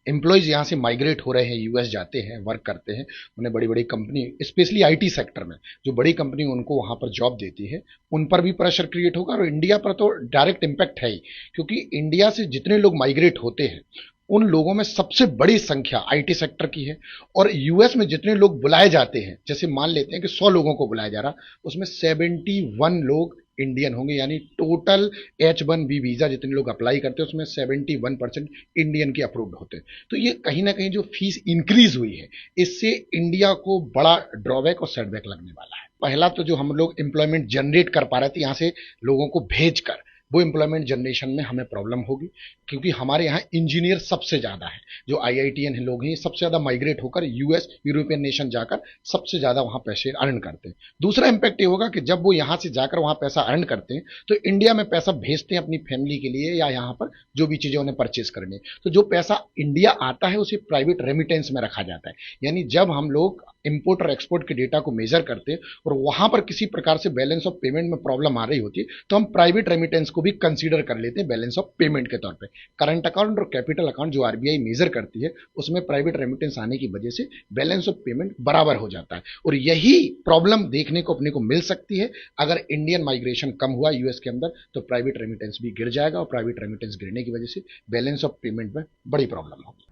Employees यहाँ से migrate हो रहे हैं, यूएस जाते हैं, वर्क करते हैं, उन्हें बड़ी बड़ी कंपनी, स्पेशली आईटी सेक्टर में जो बड़ी कंपनी उनको वहां पर जॉब देती है, उन पर भी प्रेशर क्रिएट होगा। और इंडिया पर तो डायरेक्ट इम्पैक्ट है ही, क्योंकि इंडिया से जितने लोग माइग्रेट होते हैं उन लोगों में सबसे बड़ी संख्या आईटी सेक्टर की है। और यूएस में जितने लोग बुलाए जाते हैं, जैसे मान लेते हैं कि 100 लोगों को बुलाया जा रहा, उसमें 71 लोग इंडियन होंगे, यानी टोटल H1B वीजा जितने लोग अप्लाई करते हैं उसमें 71% इंडियन के अप्रूव्ड होते हैं। तो ये कहीं ना कहीं जो फीस इंक्रीज हुई है, इससे इंडिया को बड़ा ड्रॉबैक और सेटबैक लगने वाला है। पहला तो जो हम लोग एम्प्लॉयमेंट जनरेट कर पा रहे थे यहाँ से लोगों को भेज कर, वो एम्प्लॉयमेंट जनरेशन में हमें प्रॉब्लम होगी, क्योंकि हमारे यहाँ इंजीनियर सबसे ज्यादा है, जो आईआईटीएन लोग हैं सबसे ज्यादा माइग्रेट होकर यूएस यूरोपियन नेशन जाकर सबसे ज्यादा वहां पैसे अर्न करते हैं। दूसरा इंपैक्ट ये होगा कि जब वो यहाँ से जाकर वहां पैसा अर्न करते हैं तो इंडिया में पैसा भेजते हैं अपनी फैमिली के लिए या यहाँ पर जो भी चीजें उन्हें परचेज करनी है, तो जो पैसा इंडिया आता है उसे प्राइवेट रेमिटेंस में रखा जाता है। यानी जब हम लोग इंपोर्ट और एक्सपोर्ट के डेटा को मेजर करते हैं और वहां पर किसी प्रकार से बैलेंस ऑफ पेमेंट में प्रॉब्लम आ रही होती है, तो हम प्राइवेट रेमिटेंस को भी कंसीडर कर लेते हैं बैलेंस ऑफ पेमेंट के तौर पे। करंट अकाउंट और कैपिटल अकाउंट जो आरबीआई मेजर करती है, उसमें प्राइवेट रेमिटेंस आने की वजह से बैलेंस ऑफ पेमेंट बराबर हो जाता है। और यही प्रॉब्लम देखने को अपने को मिल सकती है अगर इंडियन माइग्रेशन कम हुआ यूएस के अंदर, तो प्राइवेट रेमिटेंस भी गिर जाएगा और प्राइवेट रेमिटेंस गिरने की वजह से बैलेंस ऑफ पेमेंट में बड़ी प्रॉब्लम होगी।